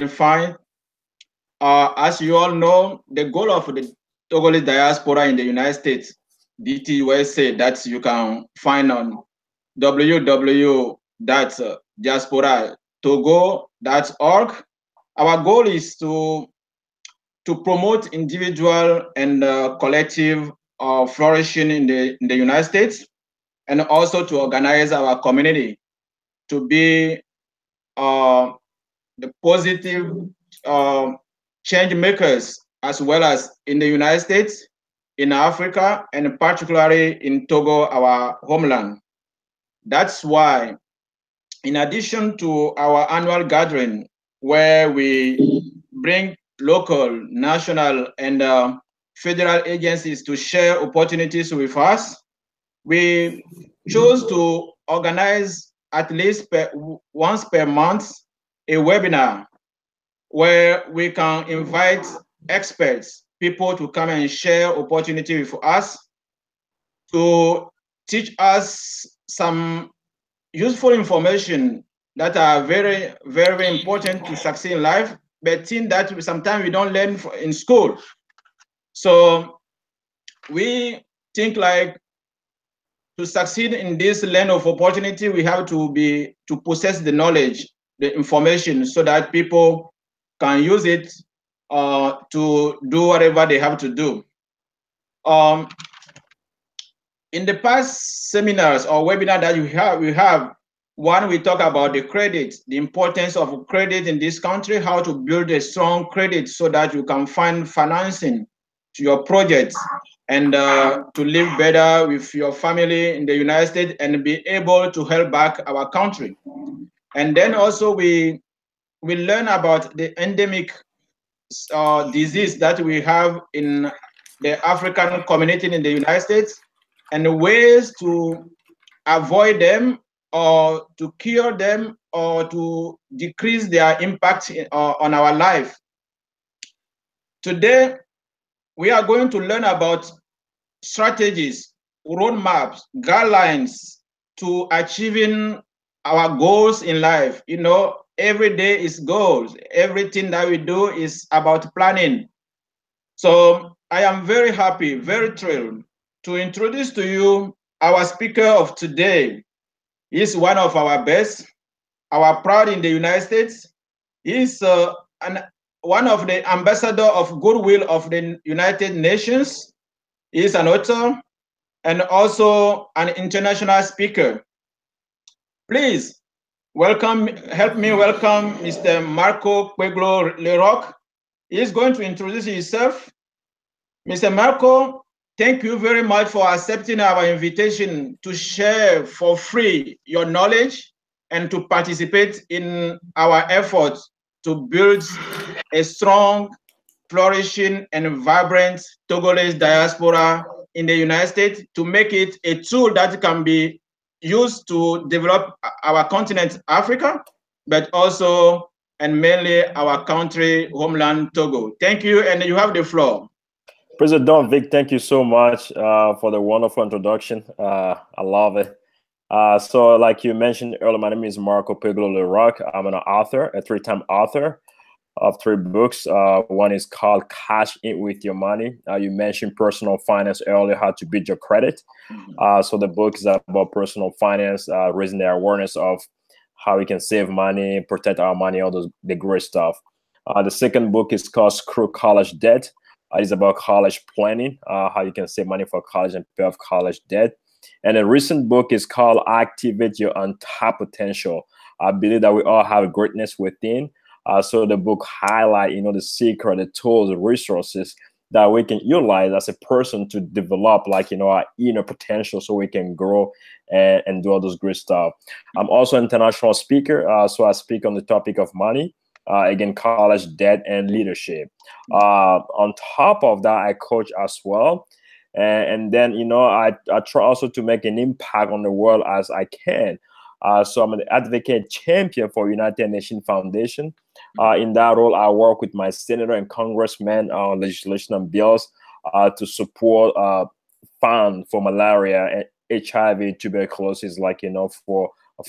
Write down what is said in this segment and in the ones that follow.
fine. As you all know, the goal of the Togolese diaspora in the United States, DTUSA, that you can find on www.diasporatogo.org. Our goal is to promote individual and collective flourishing in the United States, and also to organize our community to be uh, the positive uh, change makers, as well as in the United States, in Africa, and particularly in Togo, our homeland. That's why, in addition to our annual gathering, where we bring local, national, and federal agencies to share opportunities with us, we chose to organize at least once per month a webinar where we can invite experts, people to come and share opportunity with us to teach us some useful information that are very, very important to succeed in life, but things that sometimes we don't learn in school. So we think like to succeed in this land of opportunity, we have to possess the knowledge, the information, so that people can use it to do whatever they have to do. Um, in the past seminars or webinar that we have one, we talk about the credit, the importance of credit in this country, how to build a strong credit so that you can find financing to your projects and to live better with your family in the United States and be able to help back our country. And then also we learn about the endemic disease that we have in the African community in the United States and ways to avoid them or to cure them or to decrease their impact on our life. Today, we are going to learn about strategies, roadmaps, guidelines to achieving our goals in life. You know, every day is goals. Everything that we do is about planning. So I am very happy, very thrilled to introduce to you our speaker of today. He's one of our best, our proud in the United States. He's one of the ambassador of Goodwill of the United Nations. He's an author and also an international speaker. Please help me welcome Mr. Marco Pueblo LeRoc. He's going to introduce himself. Mr. Marco, thank you very much for accepting our invitation to share for free your knowledge and to participate in our efforts to build a strong, flourishing, and vibrant Togolese diaspora in the United States to make it a tool that can be used to develop our continent, Africa, but also and mainly our country, homeland, Togo. Thank you, and you have the floor. President Vic, thank you so much for the wonderful introduction. I love it. So like you mentioned earlier, my name is Marco Pueblo LeRoc. I'm an author, a three-time author of 3 books. One is called Cash In With Your Money. You mentioned personal finance earlier, how to build your credit. So the book is about personal finance, raising the awareness of how we can save money, protect our money, all the great stuff. The second book is called Screw College Debt. It's about college planning, how you can save money for college and pay off college debt. And a recent book is called Activate Your Untapped Potential. I believe that we all have greatness within. So the book highlight, the secret, the tools, the resources that we can utilize as a person to develop, our inner potential, so we can grow and do all those great stuff. I'm also an international speaker, so I speak on the topic of money. Again, college debt and leadership. On top of that, I coach as well. And then, I try also to make an impact on the world as I can. So I'm an advocate champion for United Nations Foundation. In that role, I work with my senator and congressmen on legislation and bills to support fund for malaria and HIV, tuberculosis,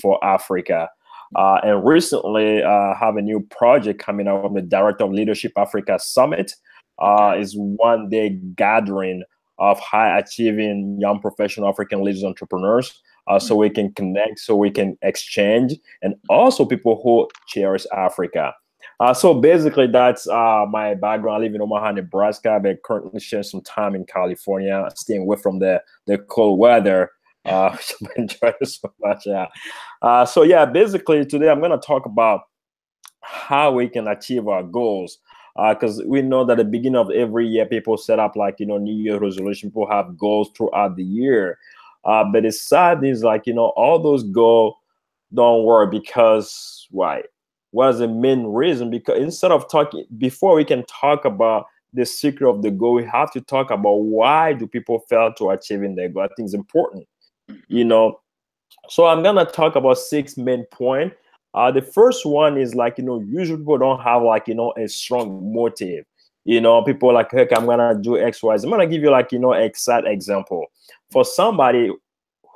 for Africa. And recently, have a new project coming out from the Director of Leadership Africa Summit. Okay. Is one day gathering of high achieving young professional African leaders, entrepreneurs, so we can connect, so we can exchange, and also people who cherish Africa. So basically, that's my background. I live in Omaha, Nebraska, but currently sharing some time in California, staying away from the cold weather. Which I'm enjoying so much. Yeah. So yeah, basically today I'm going to talk about how we can achieve our goals. Because we know that at the beginning of every year, people set up like New Year resolution. People have goals throughout the year, but the sad is like all those goals don't work because why? What is the main reason? Because instead of talking, before we can talk about the secret of the goal, we have to talk about why do people fail to achieving their goal. I think it's important, you know. So I'm gonna talk about 6 main points. The first one is like usually people don't have like a strong motive. People like, hey, I'm gonna do X, Y. I'm gonna give you like exact example. For somebody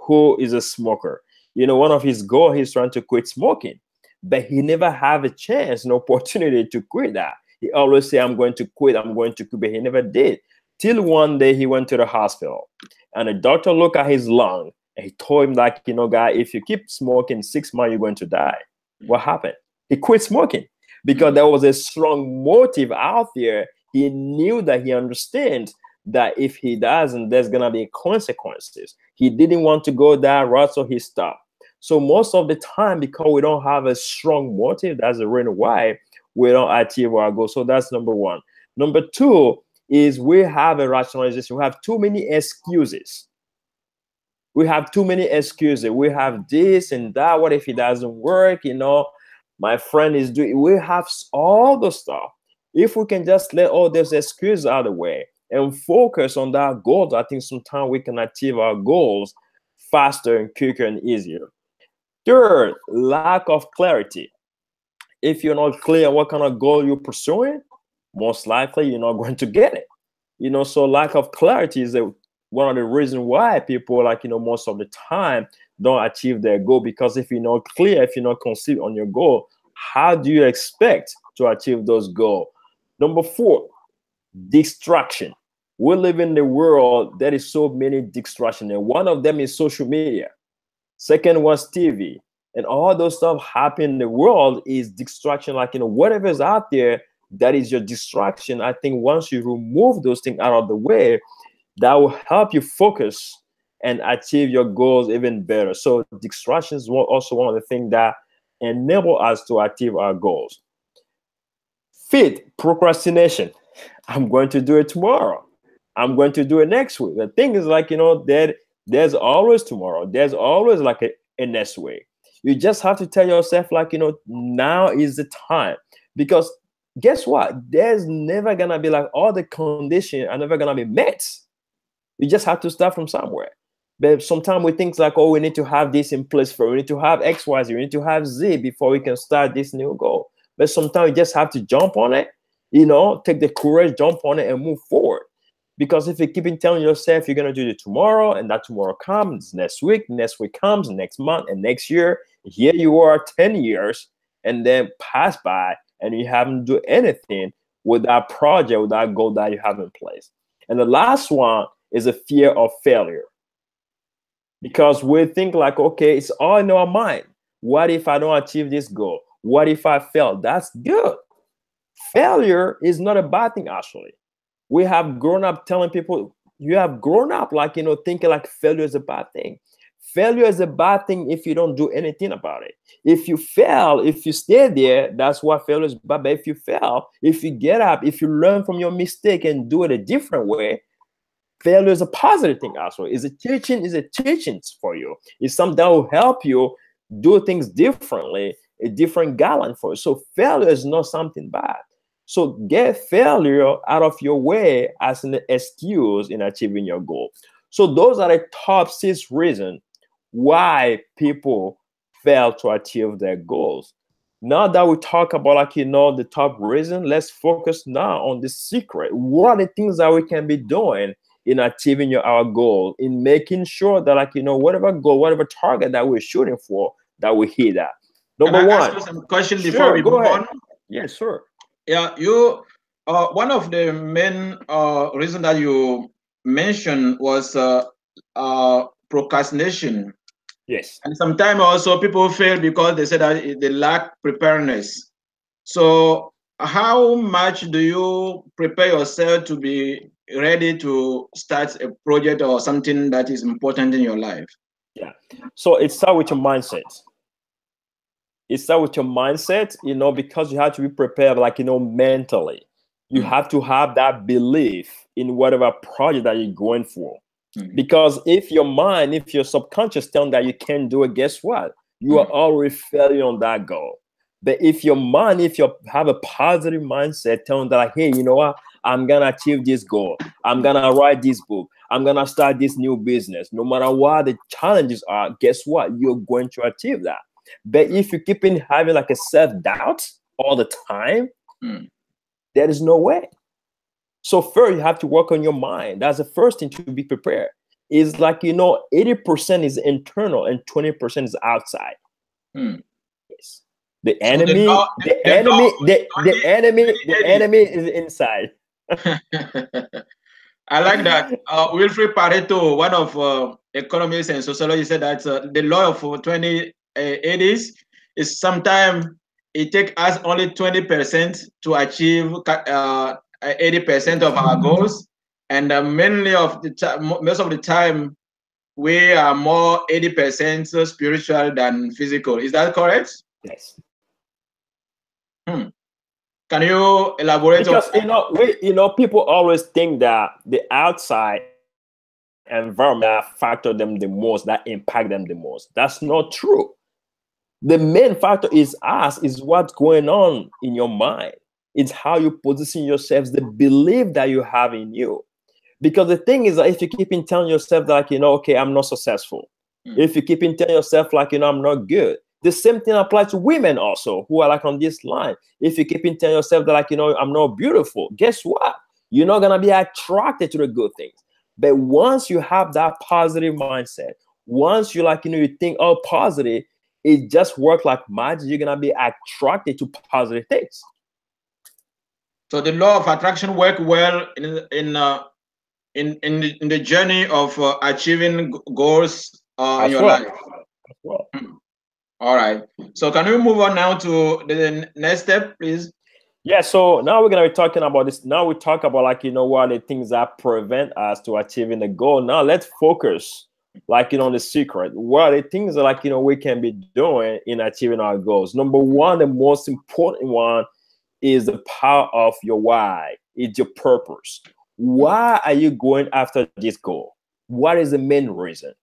who is a smoker, one of his goals he's trying to quit smoking, but he never have a chance, an opportunity to quit that. He always say, I'm going to quit, I'm going to quit, but he never did. Till one day he went to the hospital and the doctor looked at his lung and he told him like, guy, if you keep smoking 6 months, you're going to die. What happened? He quit smoking because there was a strong motive out there. He knew that he understands that if he doesn't, there's going to be consequences. He didn't want to go that route, so he stopped. So most of the time, because we don't have a strong motive, that's the reason why we don't achieve our goal. So that's number one. Number two is we have a rationalization. We have too many excuses. We have too many excuses. We have this and that. What if it doesn't work? My friend is doing. We have all the stuff. If we can just let all those excuses out of the way and focus on that goal, I think sometimes we can achieve our goals faster and quicker and easier. Third, lack of clarity. If you're not clear on what kind of goal you're pursuing, most likely you're not going to get it. So lack of clarity is one of the reasons why people most of the time don't achieve their goal, because if you're not clear, if you're not consistent on your goal, how do you expect to achieve those goals? Number four, distraction. We live in the world that is so many distractions, and one of them is social media. Second was TV, and all those stuff happen in the world is distraction. Like whatever is out there that is your distraction. I think once you remove those things out of the way, that will help you focus and achieve your goals even better. So distractions is also one of the things that enable us to achieve our goals. Fifth, procrastination. I'm going to do it tomorrow. I'm going to do it next week. The thing is like, that there's always tomorrow. There's always like a next week. You just have to tell yourself like, now is the time. Because guess what? There's never going to be like all the conditions are never going to be met. You just have to start from somewhere. But sometimes we think like, oh, we need to have this in place for, we need to have X, Y, Z, we need to have Z before we can start this new goal. But sometimes you just have to jump on it, take the courage, jump on it and move forward. Because if you keep telling yourself you're going to do it tomorrow and that tomorrow comes, next week comes, next month and next year, here you are 10 years and then pass by and you haven't done anything with that project, with that goal that you have in place. And the last one is a fear of failure. Because we think like, okay, it's all in our mind. What if I don't achieve this goal? What if I fail? That's good. Failure is not a bad thing, actually. We have grown up telling people, you have grown up like, thinking like failure is a bad thing. Failure is a bad thing if you don't do anything about it. If you fail, if you stay there, that's what failure is bad. But if you fail, if you get up, if you learn from your mistake and do it a different way, failure is a positive thing also. It's a teaching for you. It's something that will help you do things differently, a different guideline for you. So failure is not something bad. So get failure out of your way as an excuse in achieving your goal. So those are the top 6 reasons why people fail to achieve their goals. Now that we talk about the top reason, let's focus now on the secret. What are the things that we can be doing in achieving our goal, in making sure that whatever goal, whatever target that we're shooting for, that we hit that. Can Number I ask one. you some questions before Sure, we go move ahead. on? Yeah, sure. Yeah, one of the main reason that you mentioned was procrastination. Yes. And sometimes also people fail because they say that they lack preparedness. So how much do you prepare yourself to be ready to start a project or something that is important in your life? Yeah. So it starts with your mindset. It starts with your mindset, because you have to be prepared, like, mentally. You Mm, have to have that belief in whatever project that you're going for. mm, Because if your subconscious telling that you can't do it, guess what? You are mm, already failing on that goal. But if you have a positive mindset telling that, like, hey, you know what? I'm gonna achieve this goal. I'm gonna write this book. I'm gonna start this new business. No matter what the challenges are, guess what? You're going to achieve that. But if you keep in having like a self-doubt all the time, mm. there is no way. So first, you have to work on your mind. That's the first thing to be prepared. Is like 80% is internal and 20% is outside. Mm. Yes. The So the enemy, law, the the law enemy, only, the only enemy is inside. 80. I like that. Wilfred Pareto, one of economists and sociologists, said that the law of 2080s is sometimes it takes us only 20% to achieve 80% of our goals, and mainly of the time, most of the time, we are more 80% spiritual than physical. Is that correct? Yes. Hmm. Can you elaborate on Because people always think that the outside environment factor them the most, that impact them the most. That's not true. The main factor is us, is what's going on in your mind. It's how you position yourselves, the belief that you have in you. Because the thing is that if you keep in telling yourself that, like, okay, I'm not successful. If you keep in telling yourself, like, I'm not good. The same thing applies to women also who are like on this line. If you keep in telling yourself that, like, I'm not beautiful, guess what? You're not gonna be attracted to the good things. But once you have that positive mindset, once you like, you think, oh, positive, it just works like magic. You're gonna be attracted to positive things. So the law of attraction work well in the journey of achieving goals in As your well. life. As well. All right. So can we move on now to the next step, please? Yeah, so now we're gonna be talking about this. Now we talk about, like, what are the things that prevent us to achieving the goal. Now let's focus, like, on the secret. What are the things that, like, we can be doing in achieving our goals? Number one, the most important one is the power of your why. It's your purpose. Why are you going after this goal? What is the main reason?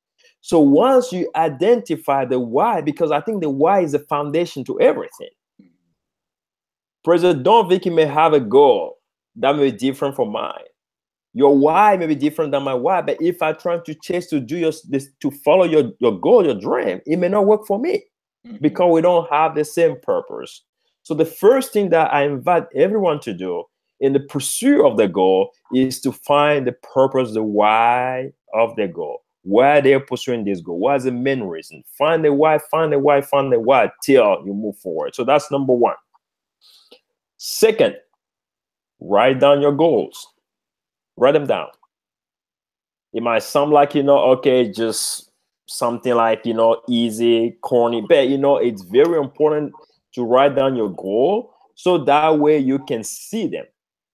So once you identify the why, because I think the why is the foundation to everything. President Don Vicky may have a goal that may be different from mine. Your why may be different than my why, but if I try to chase to do this, to follow your goal, your dream, it may not work for me because we don't have the same purpose. So the first thing that I invite everyone to do in the pursuit of the goal is to find the purpose, the why of the goal. Why they're pursuing this goal? What is the main reason? Find the why, find the why, find the why till you move forward. So that's number one. Second, write down your goals. Write them down. It might sound like, okay, just something like, easy, corny, but, it's very important to write down your goal so that way you can see them.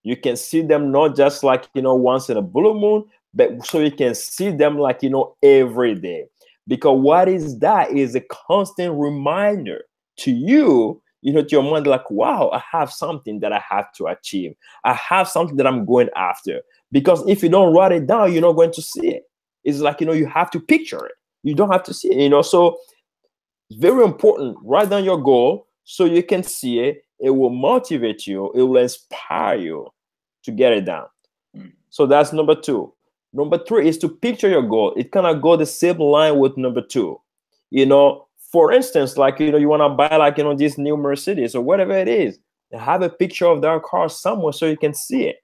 You can see them not just like, once in a blue moon, but so you can see them like, every day. Because what is that is a constant reminder to you, to your mind, like, wow, I have something that I have to achieve. I have something that I'm going after. Because if you don't write it down, you're not going to see it. It's like, you have to picture it. You don't have to see it, So it's very important. Write down your goal so you can see it. It will motivate you. It will inspire you to get it down. So that's number two. Number three is to picture your goal. It kind of go the same line with number two. For instance, like, you want to buy like, this new Mercedes or whatever it is. Have a picture of that car somewhere so you can see it.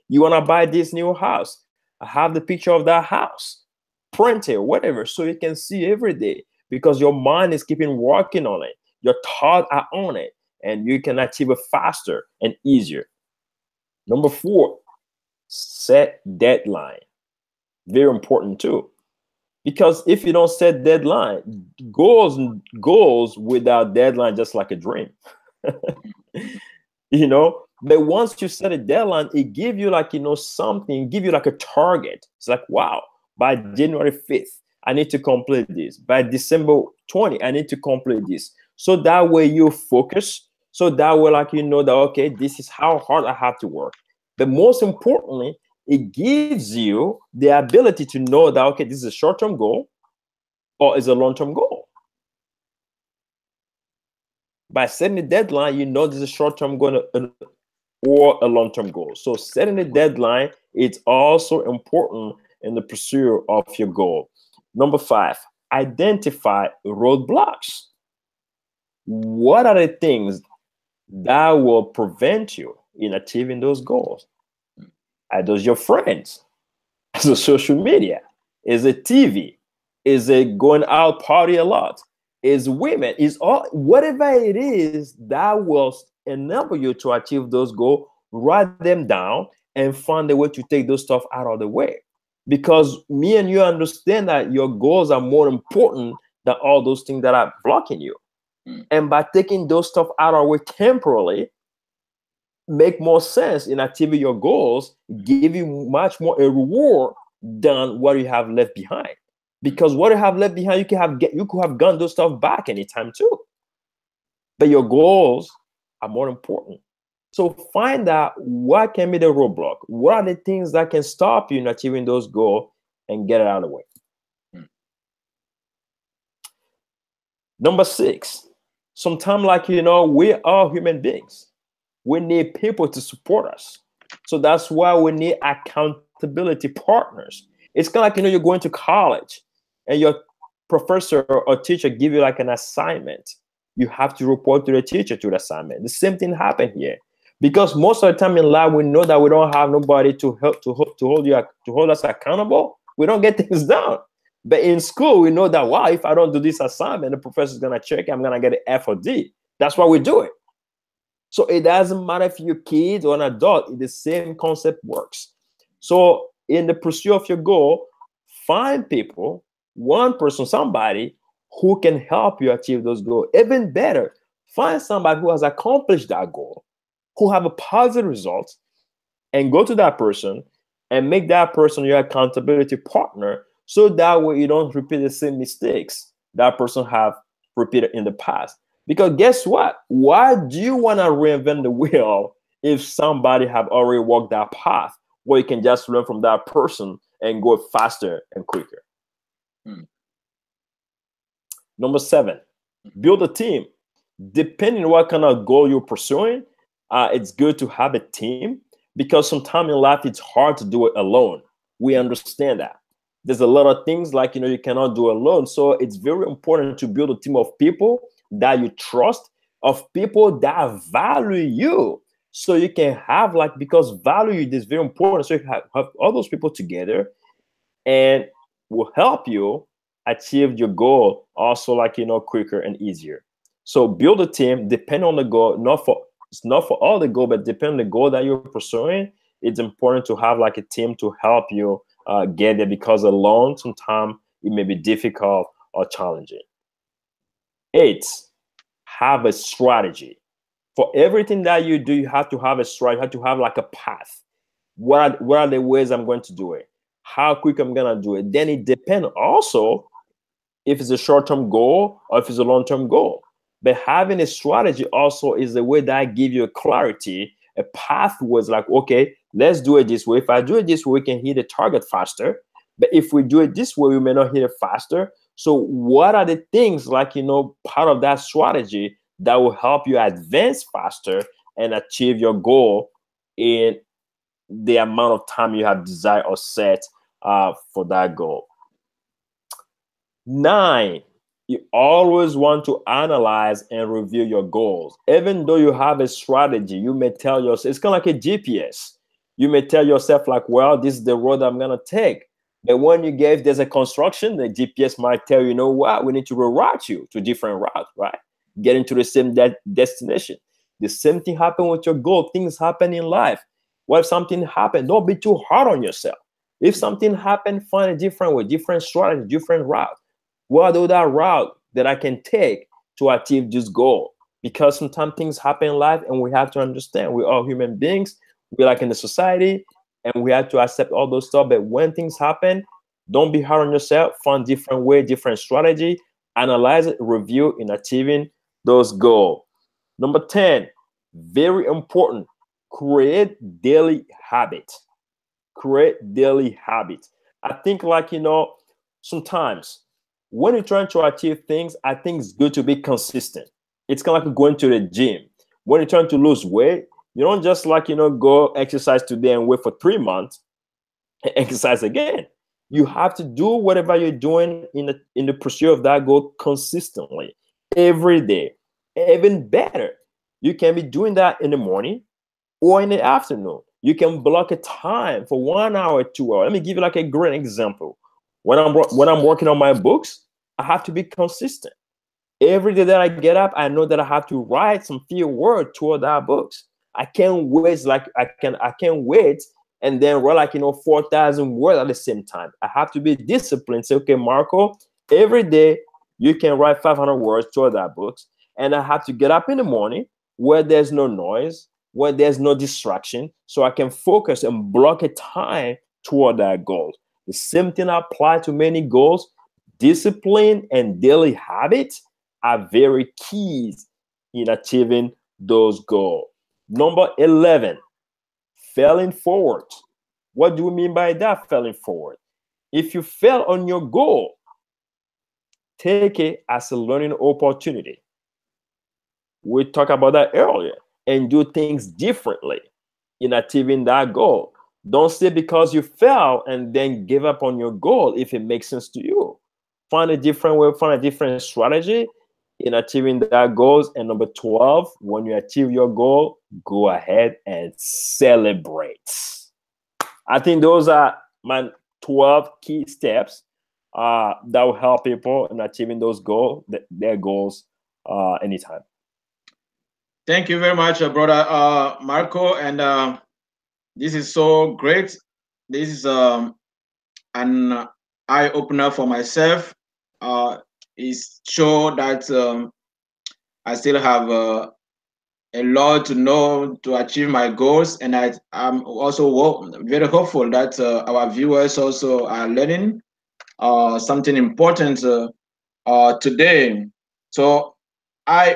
You want to buy this new house. Have the picture of that house. Print it, whatever, so you can see every day because your mind is keeping working on it. Your thoughts are on it, and you can achieve it faster and easier. Number 4, set deadline. Very important too. Because if you don't set deadline, goals without deadline just like a dream. You know, but once you set a deadline, it give you like, something, give you like a target. It's like, wow, by January 5th, I need to complete this. By December 20, I need to complete this. So that way you focus. So that way, like, that, okay, this is how hard I have to work. But most importantly, it gives you the ability to know that, okay, this is a short-term goal or is a long-term goal. By setting a deadline, this is a short-term goal or a long-term goal. So setting a deadline, it's also important in the pursuit of your goal. Number 5, identify roadblocks. What are the things that will prevent you in achieving those goals? Are those your friends? Is it social media? Is it TV? Is it going out party a lot? Is women? Is all whatever it is that will enable you to achieve those goals? Write them down and find a way to take those stuff out of the way. Because me and you understand that your goals are more important than all those things that are blocking you. And by taking those stuff out of the way temporarily, make more sense in achieving your goals, give you much more a reward than what you have left behind. Because what you have left behind, you could have gotten those stuff back anytime too. But your goals are more important. So find out what can be the roadblock. What are the things that can stop you in achieving those goals and get it out of the way. Number 6, sometimes, like, we are human beings. We need people to support us. So that's why we need accountability partners. It's kind of like, you're going to college and your professor or teacher give you like an assignment. You have to report to the teacher to the assignment. The same thing happened here. Because most of the time in life, we know that we don't have nobody to help to hold us accountable. We don't get things done. But in school, we know that, wow, if I don't do this assignment, the professor's going to check, I'm going to get an F or D. That's why we do it. So it doesn't matter if you're a kid or an adult, the same concept works. So in the pursuit of your goal, find people, one person, somebody who can help you achieve those goals. Even better, find somebody who has accomplished that goal, who have a positive result, and go to that person and make that person your accountability partner, so that way you don't repeat the same mistakes that person have repeated in the past. Because guess what? Why do you want to reinvent the wheel if somebody have already walked that path where you can just learn from that person and go faster and quicker? Number 7, build a team. Depending on what kind of goal you're pursuing, it's good to have a team, because sometimes in life it's hard to do it alone. We understand that. There's a lot of things like, you cannot do alone. So it's very important to build a team of people that you trust, of people that value you. So you can have because value is very important. So you have all those people together and will help you achieve your goal also quicker and easier. So build a team, depend on the goal, it's not for all the goal, but depending on the goal that you're pursuing, it's important to have a team to help you get there, because alone sometimes it may be difficult or challenging. 8, have a strategy. For everything that you do, you have to have a strategy. You have to have a path. What are the ways I'm going to do it? How quick I'm going to do it? Then it depends also if it's a short-term goal or if it's a long-term goal. But having a strategy also is the way that gives you a clarity. A path was okay, let's do it this way. If I do it this way, we can hit the target faster. But if we do it this way, we may not hit it faster. So what are the things part of that strategy that will help you advance faster and achieve your goal in the amount of time you have desired or set for that goal? 9, you always want to analyze and review your goals. Even though you have a strategy, you may tell yourself, it's kind of like a GPS. You may tell yourself well, this is the road I'm going to take. But when there's a construction, the GPS might tell you, what, we need to reroute you to different routes, right? getting to the same destination. The same thing happen with your goal. Things happen in life. What if something happened? Don't be too hard on yourself. If something happened, find a different way, different strategy, different route. What are that route that I can take to achieve this goal? Because sometimes things happen in life, and we have to understand we're all human beings. We're like in the society, and we have to accept all those stuff. But when things happen, don't be hard on yourself. Find different way, different strategy. Analyze it, review in achieving those goals. Number 10, very important, create daily habits. Create daily habits. I think, like, sometimes when you're trying to achieve things, I think it's good to be consistent. It's kind of like going to the gym. When you're trying to lose weight, you don't just go exercise today and wait for 3 months and exercise again. You have to do whatever you're doing in the pursuit of that goal consistently every day. Even better, you can be doing that in the morning or in the afternoon. You can block a time for 1 hour, 2 hours. Let me give you like a great example. When I'm working on my books, I have to be consistent. Every day that I get up, I know that I have to write some few words toward that books. I can't wait I can't wait and then write 4,000 words at the same time. I have to be disciplined. Say, okay, Marco, every day you can write 500 words toward that books, and I have to get up in the morning where there's no noise, where there's no distraction, so I can focus and block a time toward that goal. The same thing applies to many goals. Discipline and daily habits are very keys in achieving those goals. Number 11, failing forward. What do we mean by that, failing forward? If you fail on your goal, take it as a learning opportunity. We talked about that earlier, and do things differently in achieving that goal. Don't say because you fail and then give up on your goal if it makes sense to you. Find a different way, find a different strategy in achieving that goals. And number 12, when you achieve your goal, go ahead and celebrate. I think those are my 12 key steps that will help people in achieving those goals, their goals, anytime. Thank you very much, brother Marco. And this is so great. This is an eye opener for myself. It's show that I still have a lot to know to achieve my goals, and I'm also very hopeful that our viewers also are learning something important today. So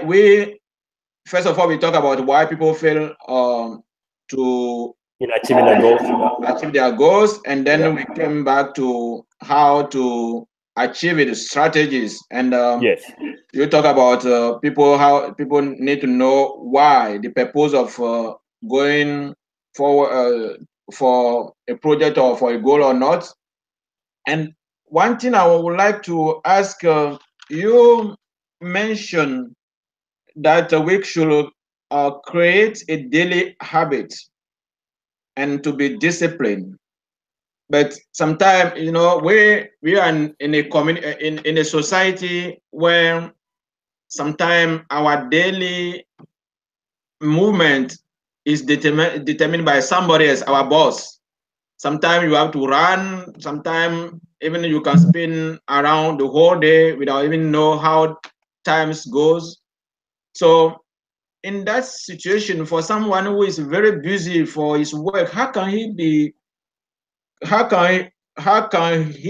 we first of all, we talk about why people fail to in achieving their goals. achieve their goals, and then we came back to how to achieve it, strategies, and yes, you talk about how people need to know why, the purpose of going forward for a project or for a goal or not. And one thing I would like to ask, you mentioned that we should create a daily habit and to be disciplined. But sometimes, we are in a in a society where sometimes our daily movement is determined by somebody else, our boss. Sometimes you have to run. Sometimes even you can spin around the whole day without even know how times goes. So in that situation, for someone who is very busy for his work, how can he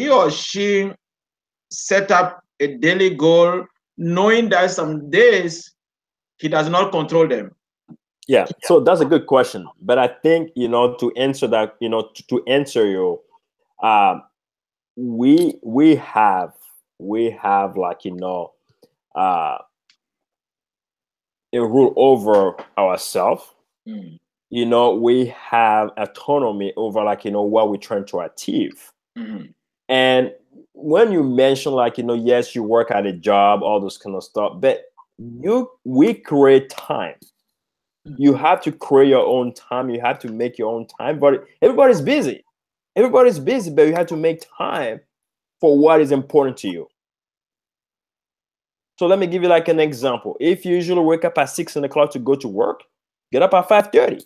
or she set up a daily goal knowing that some days he does not control them? Yeah, so that's a good question. But I think, to answer that, to answer you, we have a rule over ourselves. Mm. We have autonomy over what we're trying to achieve. Mm-hmm. And when you mention yes, you work at a job, all those kind of stuff, but we create time. You have to create your own time. You have to make your own time. But everybody's busy. Everybody's busy, but you have to make time for what is important to you. So let me give you like an example. If you usually wake up at 6 o'clock to go to work, get up at 5:30.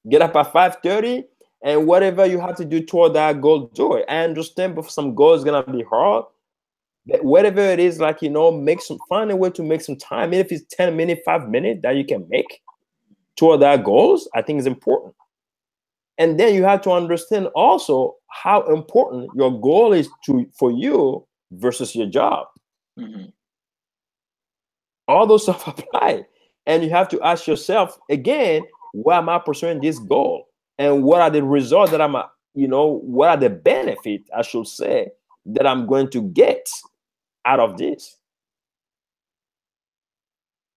Get up at 5:30, and whatever you have to do toward that goal, do it. I understand, but some goals gonna be hard. But whatever it is, like find a way to make some time. Even if it's 10 minutes, 5 minutes that you can make toward that goals, I think is important. And then you have to understand also how important your goal is for you versus your job. Mm-hmm. All those stuff apply. And you have to ask yourself again, why am I pursuing this goal? And what are the results that what are the benefits, I should say, that I'm going to get out of this?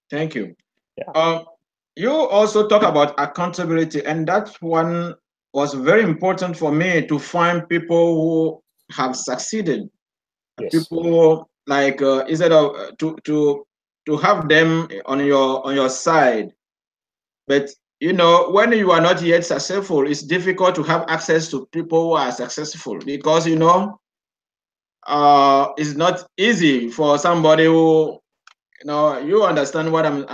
Thank you. Yeah. You also talk about accountability, and that one was very important for me to find people who have succeeded. Yes. People like instead of to have them on your side. But when you are not yet successful, it's difficult to have access to people who are successful because it's not easy for somebody who you understand what I'm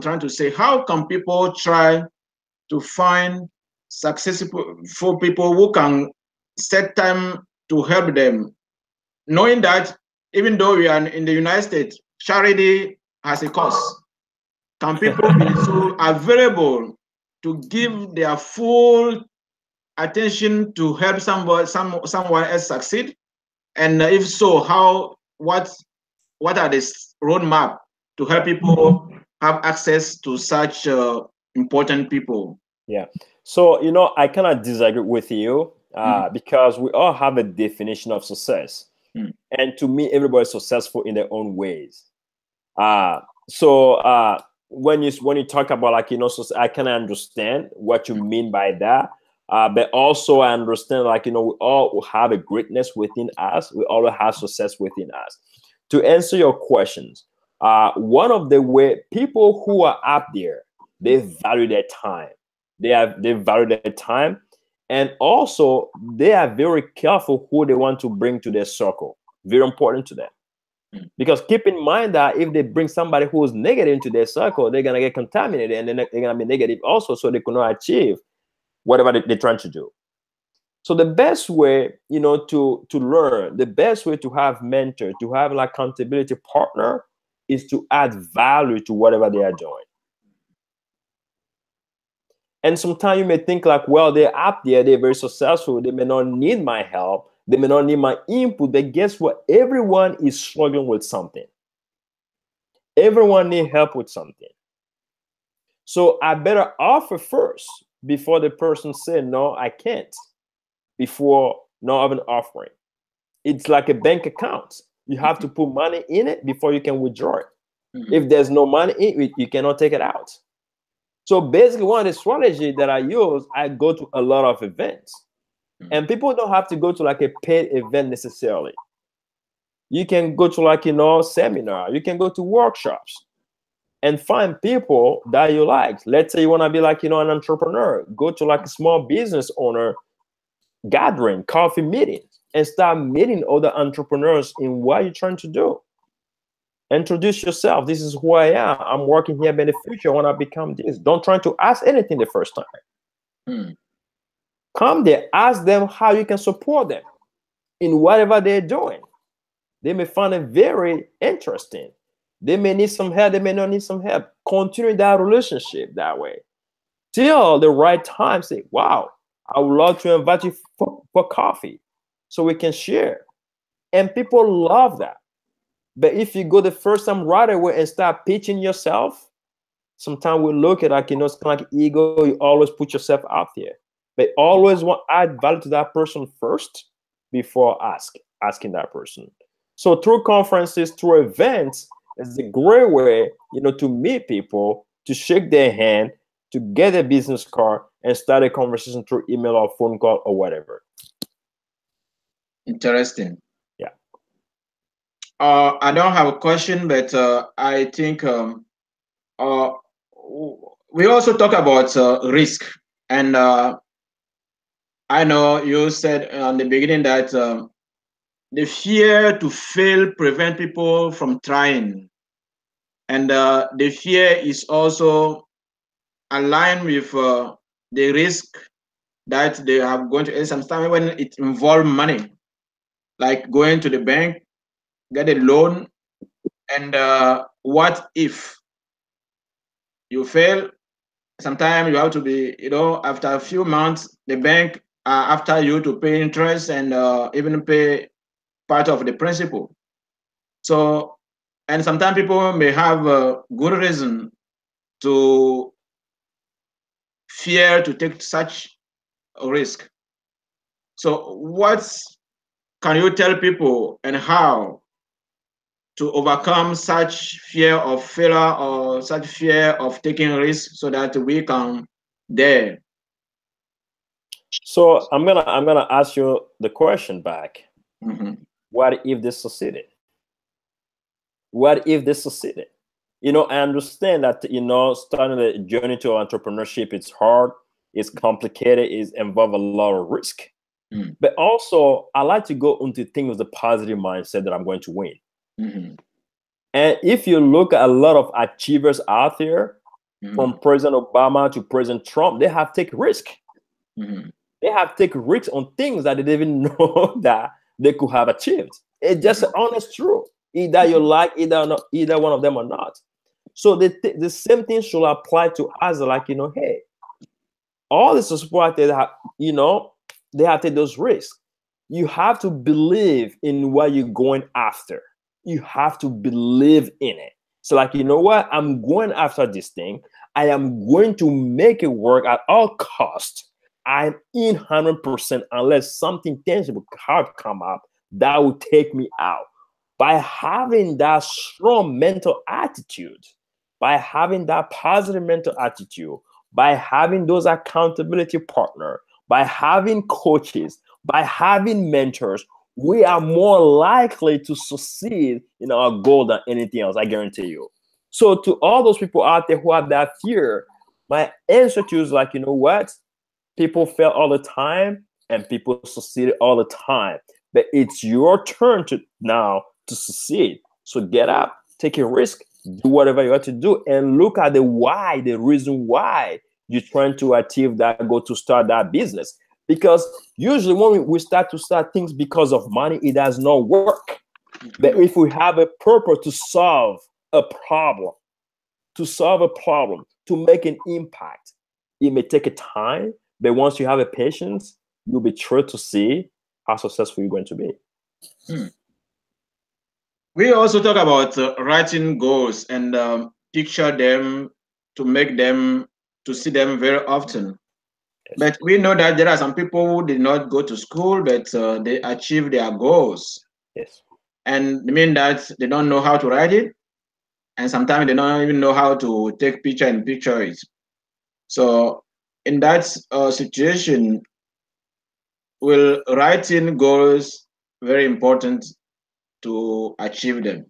trying to say. How can people try to find successful people who can set time to help them, knowing that even though we are in the United States, charity has a cost? Can people be so available to give their full attention to help someone else succeed? And if so, what are the roadmap to help people have access to such important people? Yeah. So, I cannot disagree with you because we all have a definition of success. Mm. And to me, everybody's successful in their own ways. So when you talk about so I can understand what you mean by that. But also I understand we all have a greatness within us. We all have success within us. To answer your questions, one of the way people who are up there, they value their time. They value their time, and also they are very careful who they want to bring to their circle. Very important to them. Because keep in mind that if they bring somebody who is negative into their circle, they're gonna get contaminated, and then they're gonna be negative also, so they cannot achieve whatever they're trying to do. So the best way, to learn, the best way to have mentor, to have an accountability partner, is to add value to whatever they are doing. And sometimes you may think well, they're up there, they're very successful, they may not need my help, they may not need my input, but guess what? Everyone is struggling with something. Everyone needs help with something. So I better offer first before the person says, no, I can't, before not even offering. It's like a bank account. You have to put money in it before you can withdraw it. Mm-hmm. If there's no money in it, you cannot take it out. So basically, one of the strategies that I use, I go to a lot of events. Mm-hmm. And people don't have to go to a paid event necessarily. You can go to seminar. You can go to workshops and find people that you like. Let's say you want to be an entrepreneur. Go to a small business owner gathering, coffee meetings, and start meeting other entrepreneurs in what you're trying to do. Introduce yourself. This is who I am. I'm working here, but in the future, I want to become this. Don't try to ask anything the first time. Come there, ask them how you can support them in whatever they're doing. They may find it very interesting. They may need some help. They may not need some help. Continue that relationship that way. Till the right time, say, wow, I would love to invite you for coffee so we can share. And people love that. But if you go the first time right away and start pitching yourself, sometimes we look at it's kind of like ego. You always put yourself out there. But always want to add value to that person first before asking that person. So through conferences, through events, is a great way, to meet people, to shake their hand, to get a business card, and start a conversation through email or phone call or whatever. Interesting. Yeah. I don't have a question, but I think we also talk about risk, and I know you said on the beginning that the fear to fail prevent people from trying, and the fear is also aligned with the risk that they are going to. Sometimes when it involves money, like going to the bank, get a loan, and what if you fail? Sometimes you have to be, after a few months, the bank after you to pay interest and even pay part of the principal. So, and sometimes people may have a good reason to fear to take such a risk. So, what can you tell people and how to overcome such fear of failure or such fear of taking risks so that we can dare? So I'm gonna ask you the question back. Mm-hmm. What if they succeeded? What if they succeeded? I understand that starting a journey to entrepreneurship, it's hard, it's complicated, it's involve a lot of risk. Mm-hmm. But also, I like to go into things with a positive mindset that I'm going to win. Mm-hmm. And if you look at a lot of achievers out there, Mm-hmm. from President Obama to President Trump, they have taken risk. Mm-hmm. They have taken risks on things that they didn't even know that they could have achieved. It's just honest truth. Either you like either one of them or not. So the same thing should apply to us. Like, hey, all this support they have, they have to take those risks. You have to believe in what you're going after. You have to believe in it. So, like, you know what? I'm going after this thing. I am going to make it work at all costs. I'm in 100% unless something tangible hard come up that will take me out. By having that strong mental attitude, by having that positive mental attitude, by having those accountability partner, by having coaches, by having mentors, we are more likely to succeed in our goal than anything else. I guarantee you. So to all those people out there who have that fear, my answer to you is like, you know what? People fail all the time and people succeed all the time. But it's your turn to now to succeed. So get up, take a risk, do whatever you have to do, and look at the why, the reason why you're trying to achieve that goal to start that business. Because usually when we start things because of money, it does not work. But if we have a purpose to solve a problem, to make an impact, it may take a time, but once you have a patience, you'll be sure to see how successful you're going to be. We also talk about writing goals and picture them to make them to see them very often. Yes. But we know that there are some people who did not go to school, but they achieve their goals. Yes. And they mean that they don't know how to write it, and sometimes they don't even know how to take picture and picture it. So in that situation, will writing goals very important to achieve them?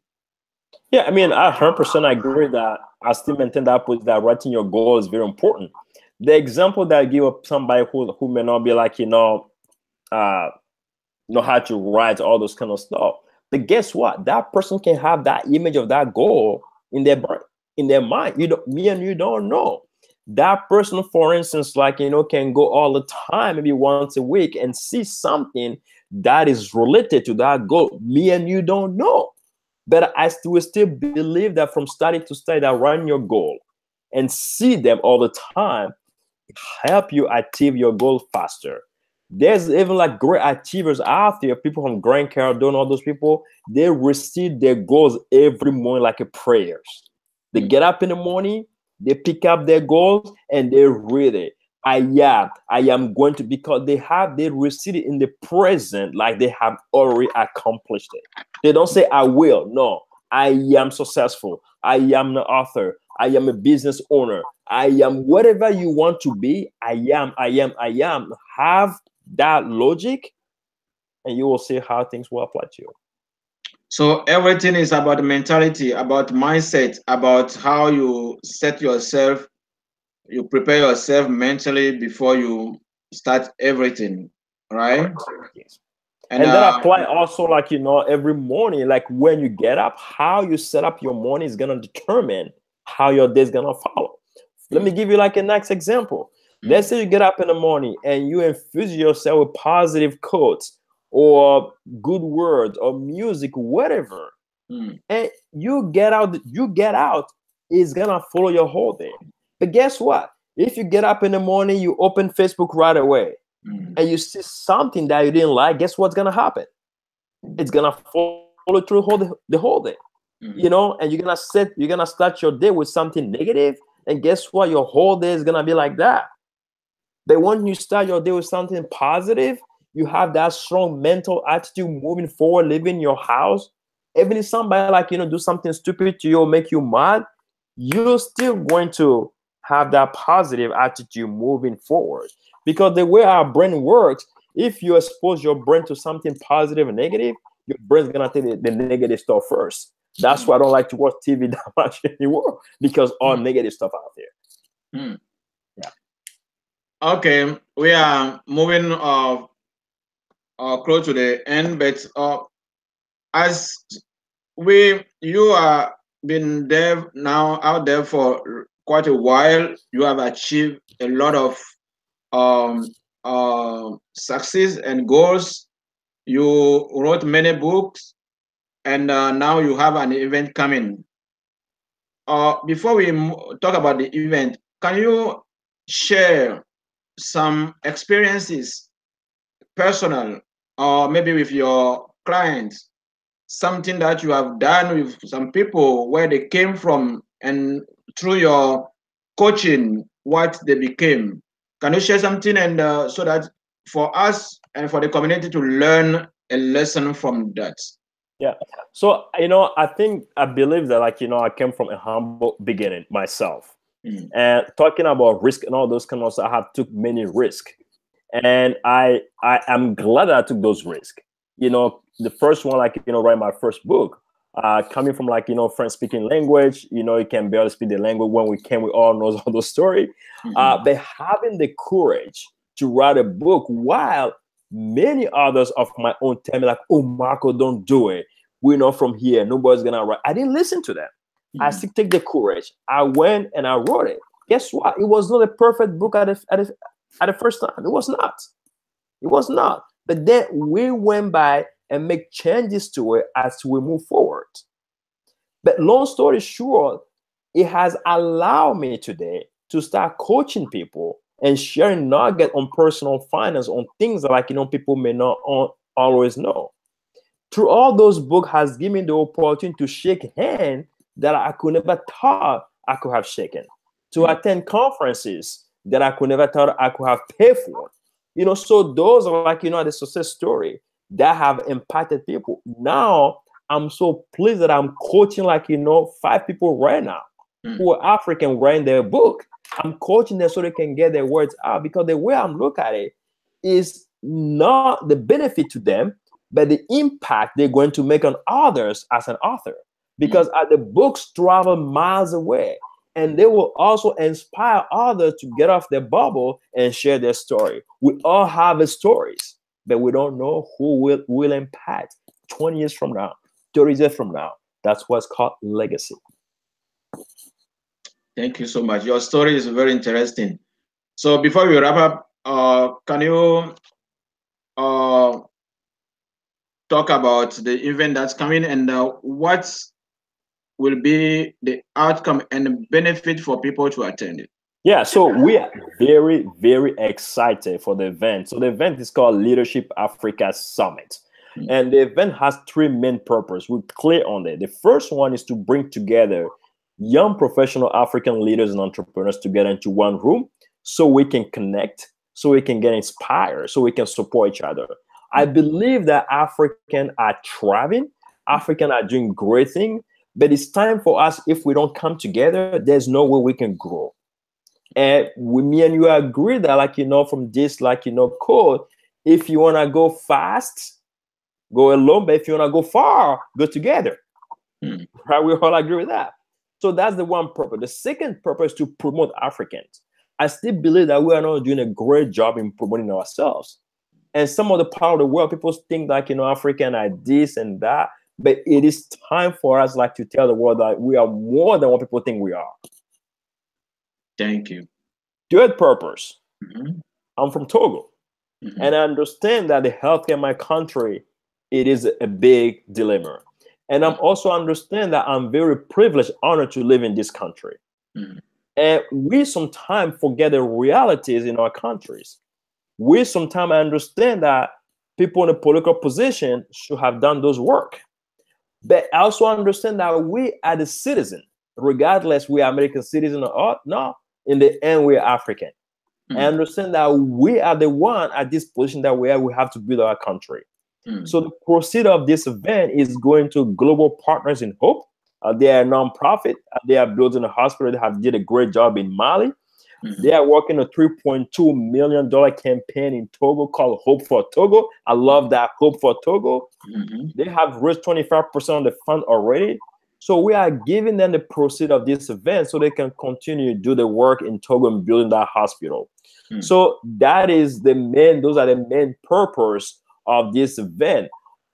Yeah, I mean, I 100% agree that I still maintain that writing your goal is very important. The example that I give of somebody who may not be like, know how to write all those kind of stuff. But guess what? That person can have that image of that goal in their mind. Me and you don't know. That person, for instance, like, can go all the time, maybe once a week, and see something that is related to that goal. Me and you don't know. But I still believe that from study to study, that run your goal and see them all the time help you achieve your goal faster. There's even like great achievers out there, people from Grant Cardone, all those people, they receive their goals every morning like a prayers. They get up in the morning, they pick up their goals and they read it. I am going to, because they receive it in the present, like they have already accomplished it. They don't say I will. No, I am successful. I am an author. I am a business owner. I am whatever you want to be. I am. Have that logic, and you will see how things will apply to you. So everything is about mentality, about mindset, about how you set yourself, you prepare yourself mentally before you start everything, right? Yes. And And that apply also, like, you know, every morning, like when you get up, how you set up your morning is gonna determine how your day is gonna follow. Let me give you like a next example. Let's say you get up in the morning and you infuse yourself with positive quotes or good words or music, whatever, and you get out, is gonna follow your whole day. But guess what? If you get up in the morning, you open Facebook right away, and you see something that you didn't like, guess what's gonna happen? It's gonna follow through the whole day, you know, and you're gonna start your day with something negative, and guess what? Your whole day is gonna be like that. But when you start your day with something positive, you have that strong mental attitude moving forward, leaving your house. Even if somebody, like, you know, do something stupid to you or make you mad, you're still going to have that positive attitude moving forward. Because the way our brain works, if you expose your brain to something positive and negative, your brain's gonna take the negative stuff first. That's why I don't like to watch TV that much anymore, because all negative stuff out there. Yeah. Okay, we are moving close to the end, but as you are been there now, out there for quite a while, you have achieved a lot of success and goals. You wrote many books, and now you have an event coming. Before we talk about the event, can you share some experiences, personal, or maybe with your clients, something that you have done with some people, where they came from, and through your coaching, what they became? Can you share something, and so that for us and for the community to learn a lesson from that? Yeah. So, you know, I believe that, like, you know, I came from a humble beginning myself. And talking about risk and all those kind of stuff, I have took many risks. And I am glad that I took those risks. You know, the first one, like, you know, write my first book, coming from, like, you know, French speaking language, you know, you can barely speak the language. When we came, we all know all those stories. But having the courage to write a book, while many others of my own tell me, like, oh, Marco, don't do it. We're not from here. Nobody's gonna write. I didn't listen to them. I still take the courage. I went and I wrote it. Guess what? It was not a perfect book at the first time. It was not. It was not. But then we went by and make changes to it as we move forward. But long story short, it has allowed me today to start coaching people and sharing nugget on personal finance, on things that, like, you know, people may not always know. Through all those books has given me the opportunity to shake hands that I could never thought I could have shaken, to attend conferences that I could never thought I could have paid for. You know, so those are, like, you know, the success story that have impacted people. Now I'm so pleased that I'm coaching, like, you know, 5 people right now who are African writing their book. I'm coaching them so they can get their words out, because the way I'm looking at it is not the benefit to them, but the impact they're going to make on others as an author. Because the books travel miles away, and they will also inspire others to get off their bubble and share their story. We all have stories, but we don't know who will impact 20 years from now, 30 years from now. That's what's called legacy. Thank you so much. Your story is very interesting. So before we wrap up, can you talk about the event that's coming, and what will be the outcome and benefit for people to attend it? Yeah, so we are very, very excited for the event. So the event is called Leadership Africa Summit. And the event has 3 main purposes. We're clear on that. The first one is to bring together young professional African leaders and entrepreneurs together into one room, so we can connect, so we can get inspired, so we can support each other. I believe that Africans are thriving, Africans are doing great things, but it's time for us, if we don't come together, there's no way we can grow. And me and you agree that, like, you know, from this, like, you know, code, if you want to go fast, go alone, but if you want to go far, go together. Right? We all agree with that. So that's the one purpose. The second purpose is to promote Africans. I still believe that we are not doing a great job in promoting ourselves. And some of the part of the world, people think like, African are this and that, but it is time for us like to tell the world that we are more than what people think we are. Thank you. Third purpose. Mm-hmm. I'm from Togo. Mm-hmm. And I understand that the healthcare in my country, it is a big dilemma. And I'm also understand that I'm very privileged, honored to live in this country. Mm-hmm. And we sometimes forget the realities in our countries. We sometimes understand that people in a political position should have done those work. But I also understand that we are the citizen, regardless we are American citizen or not, in the end, we are African. Mm. I understand that we are the one at this position that we have to build our country. Mm. So the proceed of this event is going to Global Partners in Hope. They are a nonprofit. They are building a hospital. They have did a great job in Mali. Mm-hmm. They are working a $3.2 million campaign in Togo called Hope for Togo. I love that, Hope for Togo. Mm-hmm. They have raised 25% of the fund already. So we are giving them the proceeds of this event so they can continue to do the work in Togo and building that hospital. Mm-hmm. So that is those are the main purpose of this event.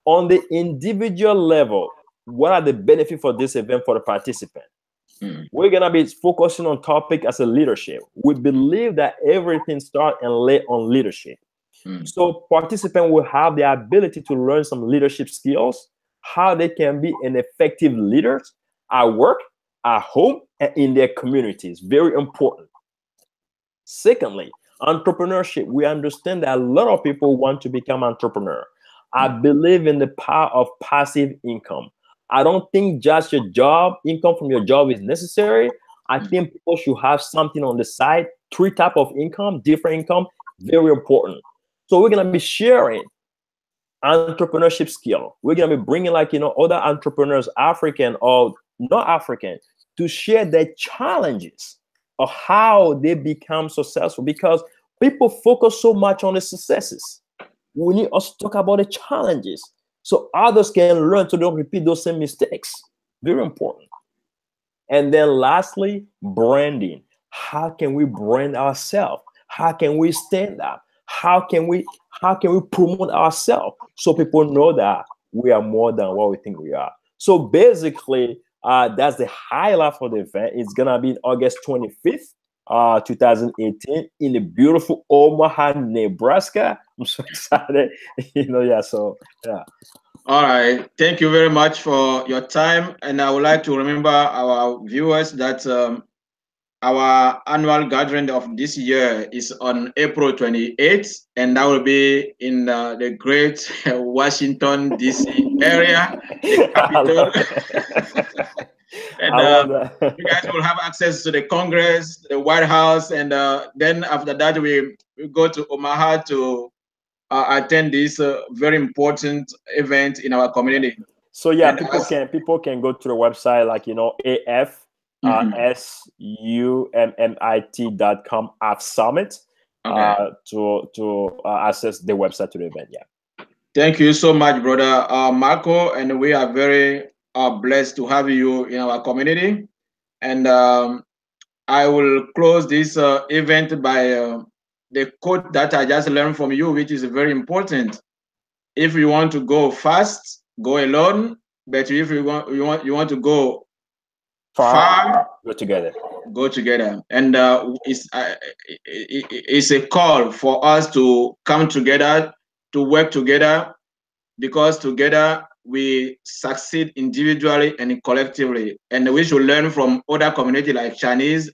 On the individual level, what are the benefits for this event for the participant? Mm. We're going to be focusing on topic as a leadership. We believe that everything starts and lay on leadership. Mm. So participants will have the ability to learn some leadership skills, how they can be an effective leader at work, at home, and in their communities. Very important. Secondly, entrepreneurship. We understand that a lot of people want to become entrepreneur. I believe in the power of passive income. I don't think just your job, income from your job is necessary. I think people should have something on the side, 3 types of income, different income, very important. So we're going to be sharing entrepreneurship skill. We're going to be bringing other entrepreneurs, African or not African, to share their challenges of how they become successful, because people focus so much on the successes. We need us to talk about the challenges, so others can learn so they don't repeat those same mistakes. Very important. And then lastly, branding. How can we brand ourselves? How can we stand up? How can we promote ourselves so people know that we are more than what we think we are? So basically, that's the highlight for the event. It's gonna be August 25th, 2018, in the beautiful Omaha, Nebraska. I'm so excited. So yeah. All right. Thank you very much for your time. And I would like to remember our viewers that our annual gathering of this year is on April 28th, and that will be in the great Washington, D.C. area, the capital. And you guys will have access to the Congress, the White House, and then after that, we go to Omaha to attend this very important event in our community. So yeah, people can go to the website, AF SUMMIT.com @summit to access the website to the event. Yeah. Thank you so much, brother Marco, and we are very blessed to have you in our community. And I will close this event by the quote that I just learned from you, which is very important. If you want to go fast, go alone. But if you want to go far, go together. Go together. And it's a call for us to come together, to work together, because together we succeed individually and collectively. And we should learn from other communities like Chinese,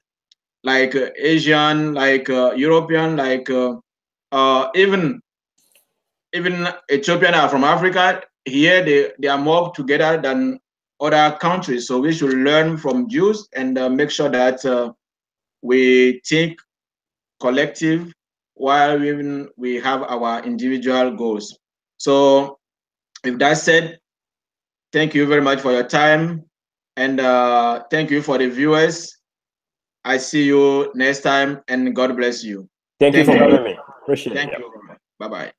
like Asian, like European, like even Ethiopian are from Africa. Here they are more together than other countries. So we should learn from Jews and make sure that we think collective while we have our individual goals. So with that said, thank you very much for your time, and thank you for the viewers. I see you next time, and God bless you. Thank you for having me. Appreciate it. Thank you. Bye-bye.